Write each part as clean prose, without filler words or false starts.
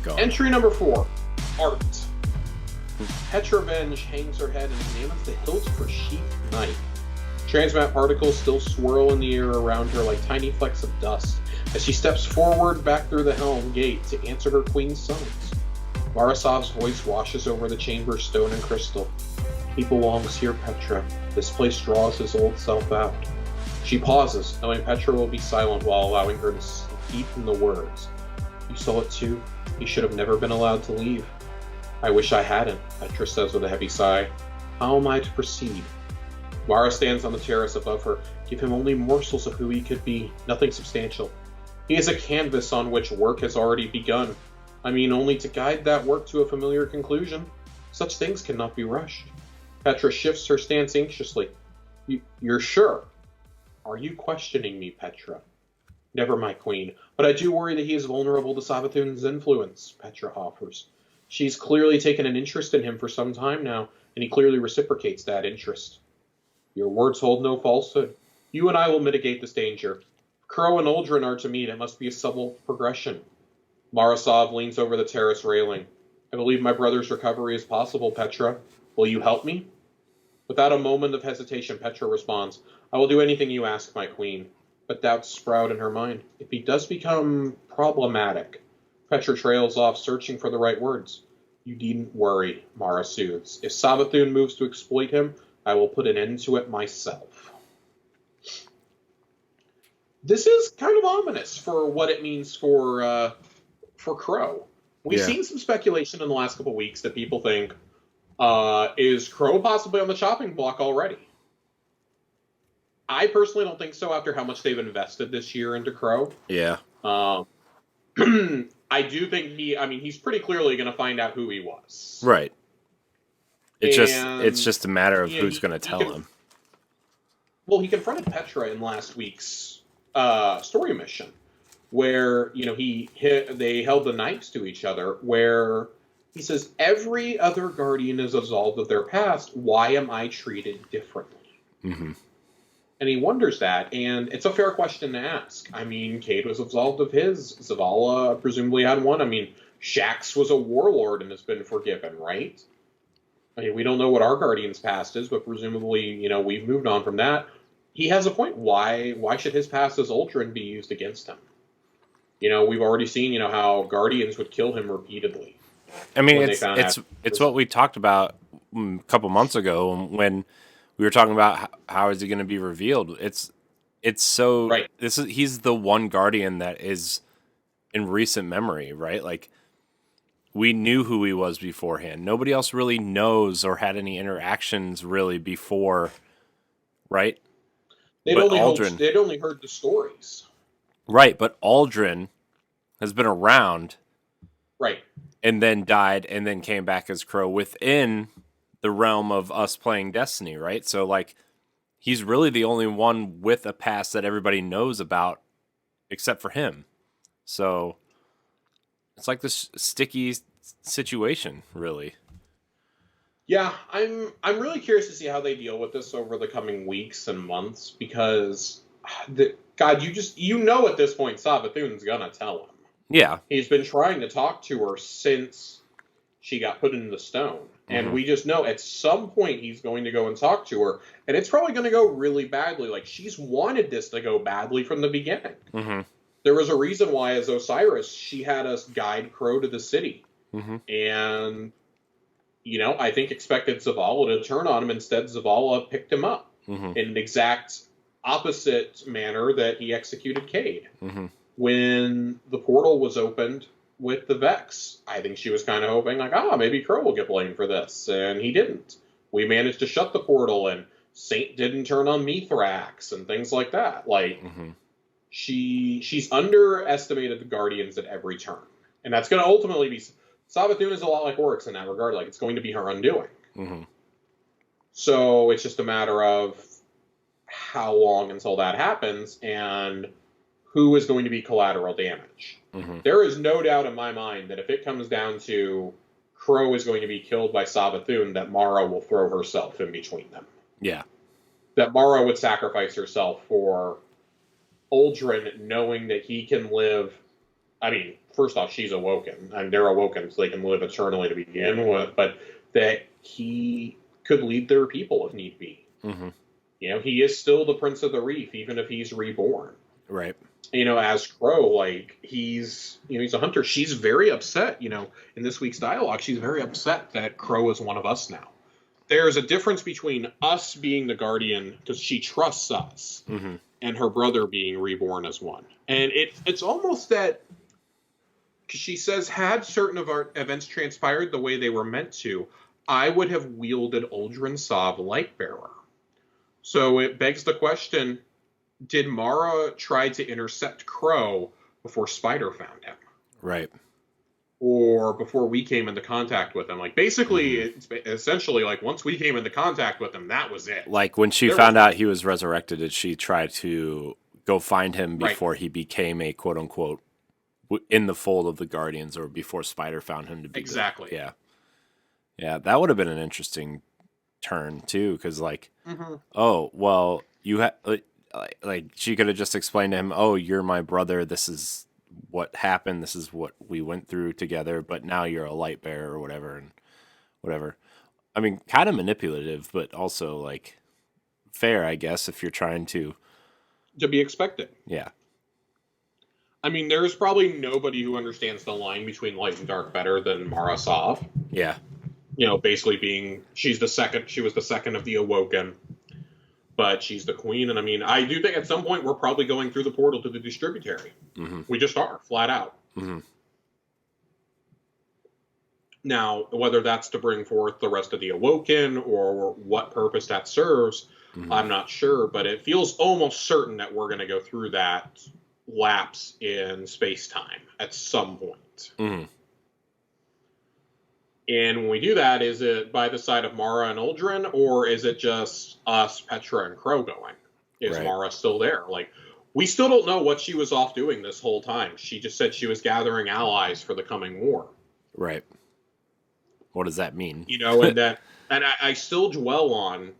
Go on. Entry number 4, Art. Petra Venge hangs her head and examines the hilt of her sheath knife. Transmat particles still swirl in the air around her like tiny flecks of dust as she steps forward back through the helm gate to answer her queen's summons. Marasov's voice washes over the chamber's stone and crystal. He belongs here, Petra. This place draws his old self out. She pauses, knowing Petra will be silent while allowing her to steep in the words. You saw it too? He should have never been allowed to leave. I wish I hadn't, Petra says with a heavy sigh. How am I to proceed? Mara stands on the terrace above her. Give him only morsels of who he could be, nothing substantial. He is a canvas on which work has already begun. I mean, only to guide that work to a familiar conclusion. Such things cannot be rushed. Petra shifts her stance anxiously. You're sure? Are you questioning me, Petra? Never, my queen, but I do worry that he is vulnerable to Savathun's influence, Petra offers. She's clearly taken an interest in him for some time now, and he clearly reciprocates that interest. Your words hold no falsehood. You and I will mitigate this danger. If Crow and Uldren are to meet, it must be a subtle progression. Marasov leans over the terrace railing. I believe my brother's recovery is possible, Petra. Will you help me? Without a moment of hesitation, Petra responds, I will do anything you ask, my queen. But doubts sprout in her mind. If he does become problematic, Petra trails off, searching for the right words. You needn't worry, Mara soothes. If Savathun moves to exploit him, I will put an end to it myself. This is kind of ominous for what it means for Crow. We've seen some speculation in the last couple of weeks that people think, is Crow possibly on the chopping block already? I personally don't think so after how much they've invested this year into Crow. Yeah. I do think he's pretty clearly going to find out who he was. Right. It's just a matter of who's going to tell him. Well, he confronted Petra in last week's story mission, where they held the knives to each other. Where he says, "Every other guardian is absolved of their past. Why am I treated differently?" Mm-hmm. And he wonders that, and it's a fair question to ask. I mean, Cade was absolved of his. Zavala presumably had one. I mean, Shax was a warlord and has been forgiven, right? I mean, we don't know what our Guardian's past is, but presumably, we've moved on from that. He has a point. Why should his past as Uldren be used against him? We've already seen, how Guardians would kill him repeatedly. I mean, it's what we talked about a couple months ago when we were talking about how is he going to be revealed. It's so right. He's the one Guardian that is in recent memory, right? Like, we knew who he was beforehand. Nobody else really knows or had any interactions really before, right? They'd only heard the stories. Right, but Uldren has been around. Right. And then died and then came back as Crow within the realm of us playing Destiny, right? So, like, he's really the only one with a past that everybody knows about except for him. So it's like this sticky situation, really. Yeah, I'm really curious to see how they deal with this over the coming weeks and months, because at this point Savathun's gonna tell him. Yeah. He's been trying to talk to her since she got put in the stone. And we just know at some point he's going to go and talk to her, and it's probably going to go really badly. Like, she's wanted this to go badly from the beginning. Mm-hmm. There was a reason why, as Osiris, she had us guide Crow to the city. Mm-hmm. And, I think expected Zavala to turn on him. Instead, Zavala picked him up in an exact opposite manner that he executed Cade. Mm-hmm. When the portal was opened with the Vex, I think she was kind of hoping, like, maybe Crow will get blamed for this, and he didn't. We managed to shut the portal, and Saint didn't turn on Mithrax, and things like that. Like, she's underestimated the Guardians at every turn. And that's going to ultimately be... Savathun is a lot like Oryx in that regard. Like, it's going to be her undoing. Mm-hmm. So it's just a matter of how long until that happens, and who is going to be collateral damage. Mm-hmm. There is no doubt in my mind that if it comes down to Crow is going to be killed by Savathun, that Mara will throw herself in between them. Yeah. That Mara would sacrifice herself for Uldren, knowing that he can live I mean, first off, she's awoken, and they're awoken so they can live eternally to begin with, but that he could lead their people if need be. Mm-hmm. He is still the Prince of the Reef, even if he's reborn. Right. As Crow, like, he's a hunter. She's very upset, in this week's dialogue, she's very upset that Crow is one of us now. There's a difference between us being the Guardian, because she trusts us, mm-hmm. and her brother being reborn as one. And it's almost that, because she says, had certain of our events transpired the way they were meant to, I would have wielded Uldren Sov Lightbearer. So it begs the question, did Mara try to intercept Crow before Spider found him? Right. Or before we came into contact with him? Like, basically, mm-hmm. it's essentially like, once we came into contact with him, that was it. Like, when she found out he was resurrected, did she try to go find him before he became a quote-unquote in the fold of the Guardians, or before Spider found him to be exactly? Yeah. That would have been an interesting turn too, because like, mm-hmm. oh well, you had like she could have just explained to him, oh, you're my brother. This is what happened. This is what we went through together. But now you're a light bearer or whatever, and whatever. I mean, kind of manipulative, but also like fair, I guess, if you're trying to be expected. Yeah. I mean, there's probably nobody who understands the line between light and dark better than Mara Sov. Yeah. Basically being, she was the second of the Awoken, but she's the queen. And I mean, I do think at some point we're probably going through the portal to the Distributary. Mm-hmm. We just are, flat out. Mm-hmm. Now, whether that's to bring forth the rest of the Awoken or what purpose that serves, mm-hmm. I'm not sure, but it feels almost certain that we're going to go through that lapse in space-time at some point. Mm-hmm. And when we do that, is it by the side of Mara and Uldren, or is it just us, Petra, and Crow going? Is Mara still there? Like, we still don't know what she was off doing this whole time. She just said she was gathering allies for the coming war. Right. What does that mean? And I still dwell on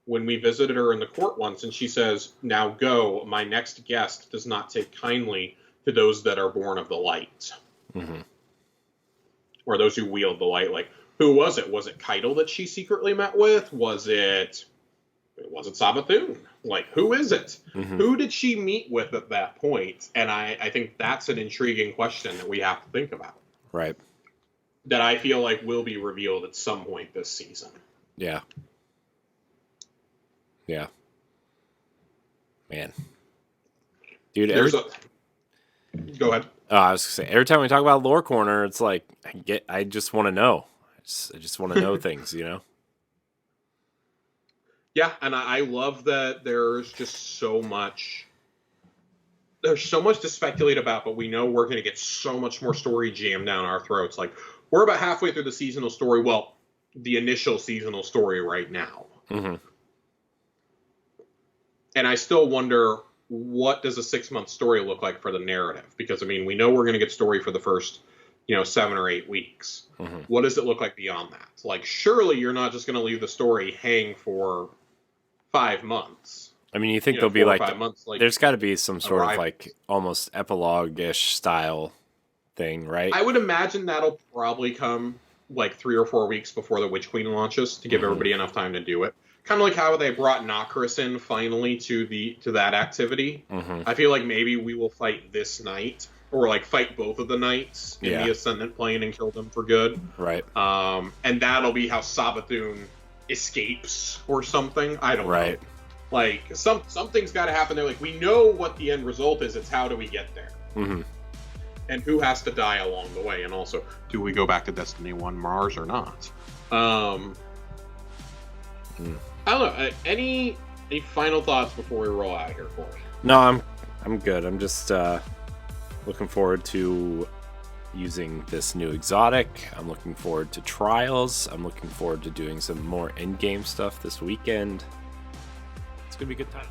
when we visited her in the court once, and she says, "Now go, my next guest does not take kindly to those that are born of the light." Mm-hmm. Or those who wield the light. Like, who was it? Was it Keitel that she secretly met with? Was it Savathun? Like, who is it? Mm-hmm. Who did she meet with at that point? And I think that's an intriguing question that we have to think about. Right. That I feel like will be revealed at some point this season. Yeah. Yeah. Man. Dude, go ahead. I was gonna say, every time we talk about Lore Corner, it's like I just want to know. I just want to know things, Yeah, and I love that there's just so much. There's so much to speculate about, but we know we're going to get so much more story jammed down our throats. Like, we're about halfway through the seasonal story. Well, the initial seasonal story right now. Mm-hmm. And I still wonder, what does a 6-month story look like for the narrative? Because, I mean, we know we're going to get story for the first, 7 or 8 weeks. Mm-hmm. What does it look like beyond that? Like, surely you're not just going to leave the story hang for 5 months. I mean, you think there'll be like, 5 months, there's got to be some sort of like almost epilogue-ish style thing, right? I would imagine that'll probably come like 3 or 4 weeks before the Witch Queen launches to give everybody enough time to do it. Kind of like how they brought Nokris in finally to that activity. Mm-hmm. I feel like maybe we will fight this night, or like fight both of the knights in the Ascendant plane and kill them for good. Right. And that'll be how Savathun escapes or something. I don't know. Like, something's got to happen there. Like, we know what the end result is. It's how do we get there? Mm-hmm. And who has to die along the way? And also, do we go back to Destiny 1 Mars or not? I don't know. Any final thoughts before we roll out here, Corey? No, I'm good. I'm just looking forward to using this new exotic. I'm looking forward to trials. I'm looking forward to doing some more in-game stuff this weekend. It's gonna be a good time.